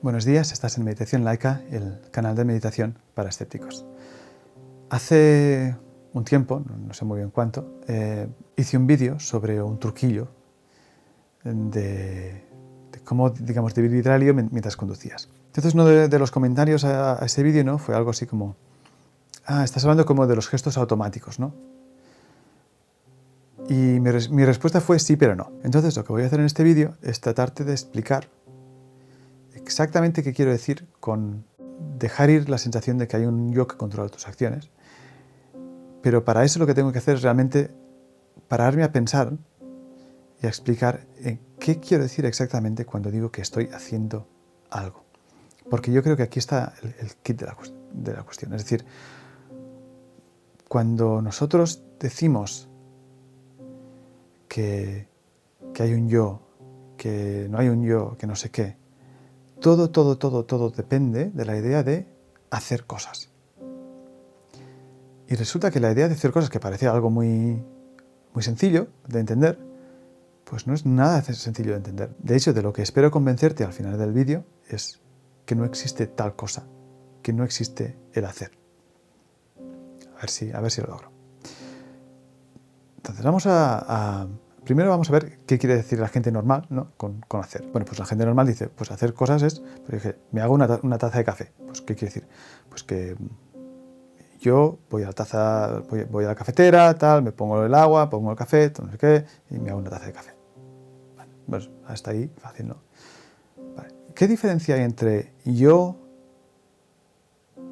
Buenos días, estás en Meditación Laica, el canal de meditación para escépticos. Hace un tiempo, no sé muy bien cuánto, hice un vídeo sobre un truquillo de cómo, digamos, dividir el lío mientras conducías. Entonces uno de los comentarios a ese vídeo, ¿no?, fue algo así como: estás hablando como de los gestos automáticos, ¿no? Y mi respuesta fue sí, pero no. Entonces lo que voy a hacer en este vídeo es tratarte de explicar exactamente qué quiero decir con dejar ir la sensación de que hay un yo que controla tus acciones. Pero para eso lo que tengo que hacer es realmente pararme a pensar y a explicar qué quiero decir exactamente cuando digo que estoy haciendo algo. Porque yo creo que aquí está el kit de la cuestión. Es decir, cuando nosotros decimos que hay un yo, que no hay un yo, que no sé qué, todo depende de la idea de hacer cosas. Y resulta que la idea de hacer cosas, que parece algo muy sencillo de entender, pues no es nada sencillo de entender. De hecho, de lo que espero convencerte al final del vídeo es que no existe tal cosa, que no existe el hacer. A ver si lo logro. Entonces primero vamos a ver qué quiere decir la gente normal, ¿no?, con hacer. Bueno, pues la gente normal dice, pues hacer cosas es, pues dije, me hago una taza de café. Pues ¿qué quiere decir? Pues que yo voy a la cafetera, tal, me pongo el agua, pongo el café, no sé qué, y me hago una taza de café. Vale, pues hasta ahí fácil, ¿no? Vale. ¿Qué diferencia hay entre yo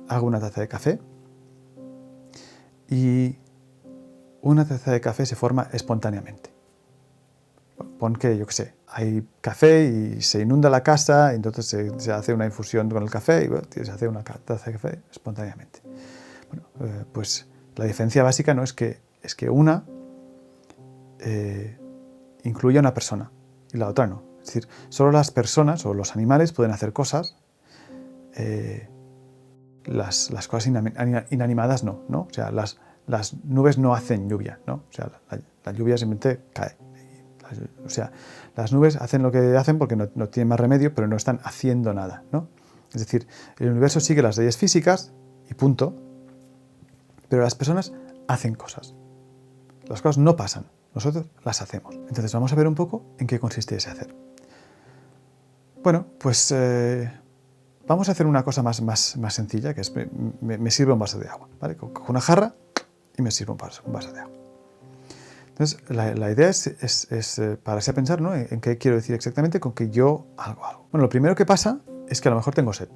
hago una taza de café y una taza de café se forma espontáneamente? Pon que, yo qué sé, hay café y se inunda la casa, y entonces se hace una infusión con el café y bueno, se hace una taza de café espontáneamente. Bueno, pues la diferencia básica no es que una incluya a una persona y la otra no. Es decir, solo las personas o los animales pueden hacer cosas, las cosas inanimadas no. O sea, las nubes no hacen lluvia, ¿no? O sea, la lluvia simplemente cae. O sea, las nubes hacen lo que hacen porque no tienen más remedio, pero no están haciendo nada, ¿no? Es decir, el universo sigue las leyes físicas y punto, pero las personas hacen cosas. Las cosas no pasan, nosotros las hacemos. Entonces vamos a ver un poco en qué consiste ese hacer. Bueno, pues vamos a hacer una cosa más sencilla, que es me sirvo un vaso de agua, ¿vale? Cojo una jarra y me sirvo un vaso de agua. Entonces, la idea es pararse a pensar, ¿no?, en qué quiero decir exactamente con que yo hago algo. Bueno, lo primero que pasa es que a lo mejor tengo sed.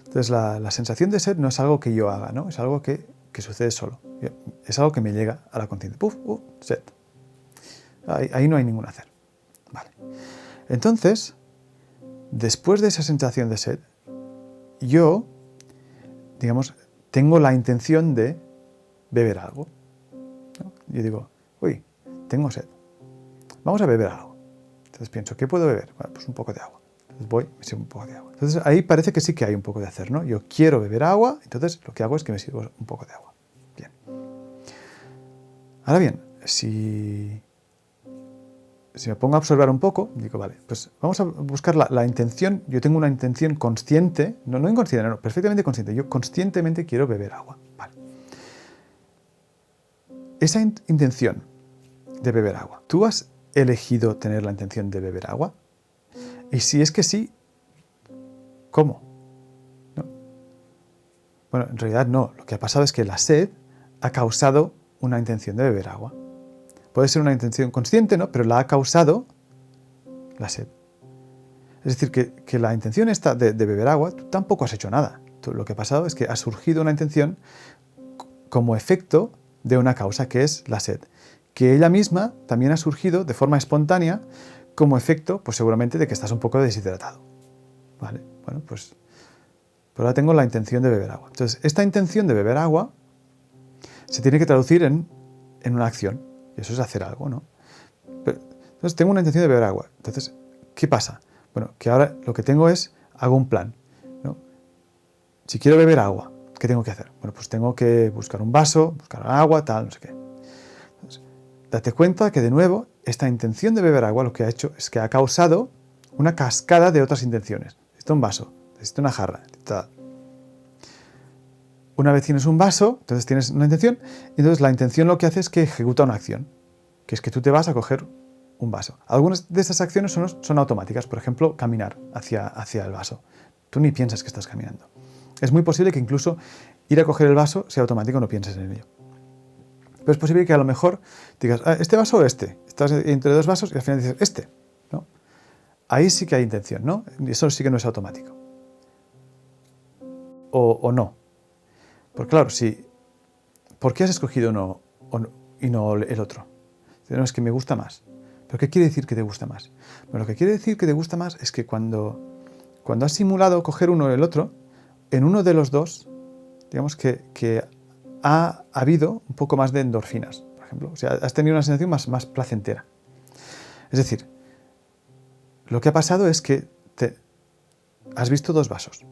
Entonces, la sensación de sed no es algo que yo haga, ¿no? Es algo que sucede solo. Es algo que me llega a la conciencia. ¡Puf! Sed. Ahí no hay ningún hacer. Vale. Entonces, después de esa sensación de sed, yo, digamos, tengo la intención de beber algo, ¿no? Yo digo, uy, tengo sed, vamos a beber algo. Entonces pienso, ¿qué puedo beber? Bueno, pues un poco de agua. Entonces voy, me sirvo un poco de agua. Entonces ahí parece que sí que hay un poco de hacer, ¿no? Yo quiero beber agua, entonces lo que hago es que me sirvo un poco de agua. Bien. Ahora bien, si me pongo a observar un poco, digo, vale, pues vamos a buscar la intención. Yo tengo una intención consciente, no inconsciente, no, perfectamente consciente. Yo conscientemente quiero beber agua. Vale. Esa intención de beber agua, ¿tú has elegido tener la intención de beber agua? Y si es que sí, ¿cómo? ¿No? Bueno, en realidad no. Lo que ha pasado es que la sed ha causado una intención de beber agua. Puede ser una intención consciente, ¿no?, pero la ha causado la sed. Es decir, que la intención esta de beber agua, tú tampoco has hecho nada. Lo que ha pasado es que ha surgido una intención como efecto de una causa, que es la sed, que ella misma también ha surgido de forma espontánea como efecto, pues seguramente, de que estás un poco deshidratado. ¿Vale? Bueno, pues ahora tengo la intención de beber agua. Entonces, esta intención de beber agua se tiene que traducir en una acción, y eso es hacer algo, ¿no? Entonces, tengo una intención de beber agua. Entonces, ¿qué pasa? Bueno, que ahora lo que tengo es, hago un plan, ¿no? Si quiero beber agua, ¿qué tengo que hacer? Bueno, pues tengo que buscar un vaso, buscar agua, tal, no sé qué. Entonces, date cuenta que, de nuevo, esta intención de beber agua lo que ha hecho es que ha causado una cascada de otras intenciones. necesito un vaso, necesito una jarra, tal. Una vez tienes un vaso, entonces tienes una intención, y entonces la intención lo que hace es que ejecuta una acción, que es que tú te vas a coger un vaso. Algunas de esas acciones son automáticas, por ejemplo, caminar hacia el vaso. Tú ni piensas que estás caminando. Es muy posible que incluso ir a coger el vaso sea automático, no pienses en ello. Pero es posible que a lo mejor digas, ¿este vaso o este? Estás entre dos vasos y al final dices, este, ¿no? Ahí sí que hay intención, ¿no? Eso sí que no es automático. O no. Porque claro, ¿por qué has escogido uno y no el otro? No, es que me gusta más. ¿Pero qué quiere decir que te gusta más? Bueno, lo que quiere decir que te gusta más es que cuando has simulado coger uno o el otro, en uno de los dos, digamos que ha habido un poco más de endorfinas, por ejemplo. O sea, has tenido una sensación más placentera. Es decir, lo que ha pasado es que has visto dos vasos.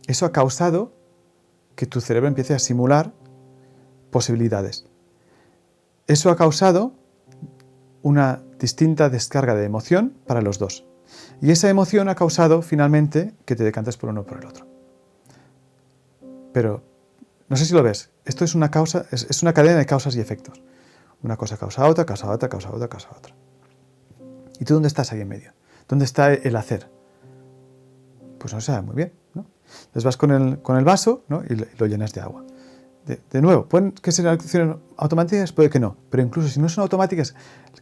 Eso ha causado que tu cerebro empiece a simular posibilidades. Eso ha causado una distinta descarga de emoción para los dos. Y esa emoción ha causado finalmente que te decantes por uno o por el otro. Pero no sé si lo ves. Esto es una causa, es una cadena de causas y efectos. Una cosa causa a otra, causa a otra, causa a otra, causa a otra. ¿Y tú dónde estás ahí en medio? ¿Dónde está el hacer? Pues no se sabe muy bien, ¿no? Entonces vas con el vaso, ¿no? y lo llenas de agua. De nuevo, pueden que sean acciones automáticas, puede que no, pero incluso si no son automáticas,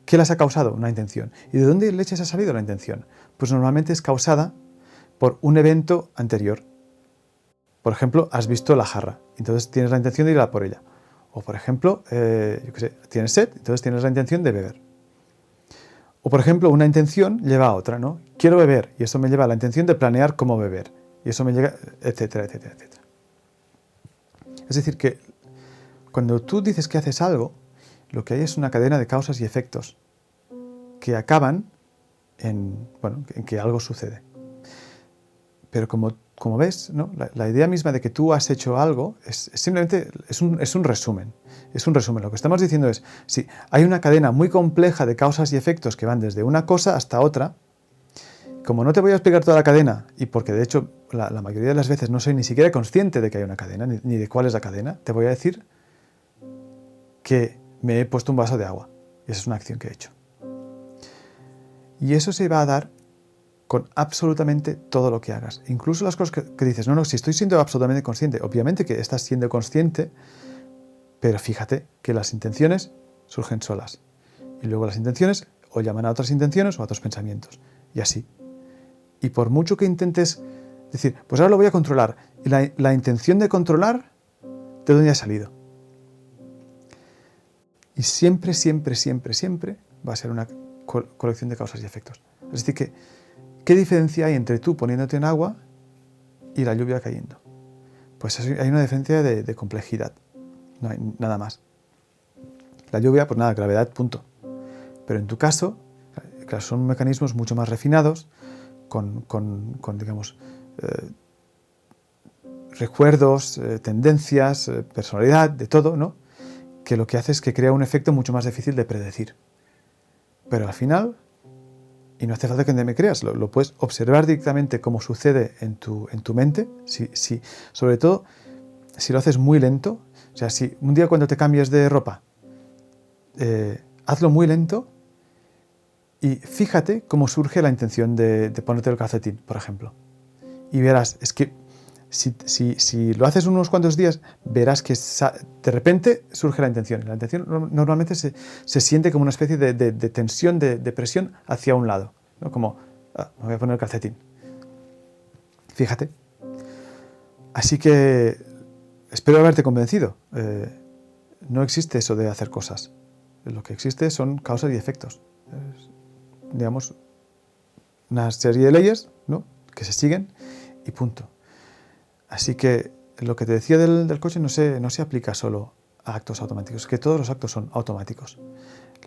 ¿qué las ha causado? Una intención. ¿Y de dónde leches ha salido la intención? Pues normalmente es causada por un evento anterior. Por ejemplo, has visto la jarra, entonces tienes la intención de ir a por ella. O por ejemplo, tienes sed, entonces tienes la intención de beber. O por ejemplo, una intención lleva a otra, ¿no? Quiero beber, y eso me lleva a la intención de planear cómo beber. Y eso me llega, etcétera, etcétera, etcétera. Es decir, que cuando tú dices que haces algo, lo que hay es una cadena de causas y efectos que acaban en que algo sucede. Pero como ves, ¿no? La idea misma de que tú has hecho algo es simplemente un resumen. Es un resumen. Lo que estamos diciendo es, sí, hay una cadena muy compleja de causas y efectos que van desde una cosa hasta otra. Como no te voy a explicar toda la cadena, y porque de hecho la mayoría de las veces no soy ni siquiera consciente de que hay una cadena, ni de cuál es la cadena, te voy a decir que me he puesto un vaso de agua. Y esa es una acción que he hecho. Y eso se va a dar con absolutamente todo lo que hagas. Incluso las cosas que dices, no, si estoy siendo absolutamente consciente. Obviamente que estás siendo consciente, pero fíjate que las intenciones surgen solas. Y luego las intenciones o llaman a otras intenciones o a otros pensamientos. Y así. Y por mucho que intentes decir, pues ahora lo voy a controlar. Y la intención de controlar, ¿de dónde ha salido? Y siempre, siempre, siempre, siempre va a ser una colección de causas y efectos. Es decir, ¿qué diferencia hay entre tú poniéndote en agua y la lluvia cayendo? Pues hay una diferencia de complejidad. No hay nada más. La lluvia, pues nada, gravedad, punto. Pero en tu caso, claro, son mecanismos mucho más refinados, con digamos, recuerdos, tendencias, personalidad, de todo, ¿no? Que lo que hace es que crea un efecto mucho más difícil de predecir. Pero al final, y no hace falta que me creas, lo puedes observar directamente cómo sucede en tu mente, sobre todo si lo haces muy lento. O sea, si un día cuando te cambies de ropa, hazlo muy lento y fíjate cómo surge la intención de ponerte el calcetín, por ejemplo. Y verás, es que si lo haces unos cuantos días, verás que de repente surge la intención. La intención normalmente se siente como una especie de tensión, de presión hacia un lado, ¿no? Como, me voy a poner el calcetín. Fíjate. Así que espero haberte convencido. No existe eso de hacer cosas. Lo que existe son causas y efectos. Digamos, una serie de leyes, ¿no? Que se siguen y punto. Así que lo que te decía del coche no se aplica solo a actos automáticos, es que todos los actos son automáticos.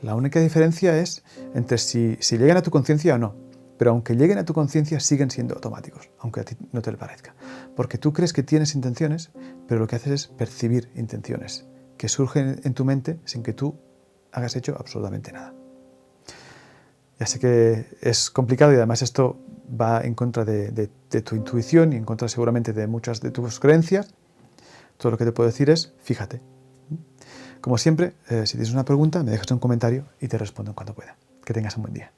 La única diferencia es entre si llegan a tu conciencia o no. Pero aunque lleguen a tu conciencia, siguen siendo automáticos, aunque a ti no te lo parezca. Porque tú crees que tienes intenciones, pero lo que haces es percibir intenciones que surgen en tu mente sin que tú hayas hecho absolutamente nada. Ya sé que es complicado y además esto va en contra de tu intuición y en contra seguramente de muchas de tus creencias. Todo lo que te puedo decir es, fíjate. Como siempre, si tienes una pregunta, me dejas un comentario y te respondo en cuanto pueda. Que tengas un buen día.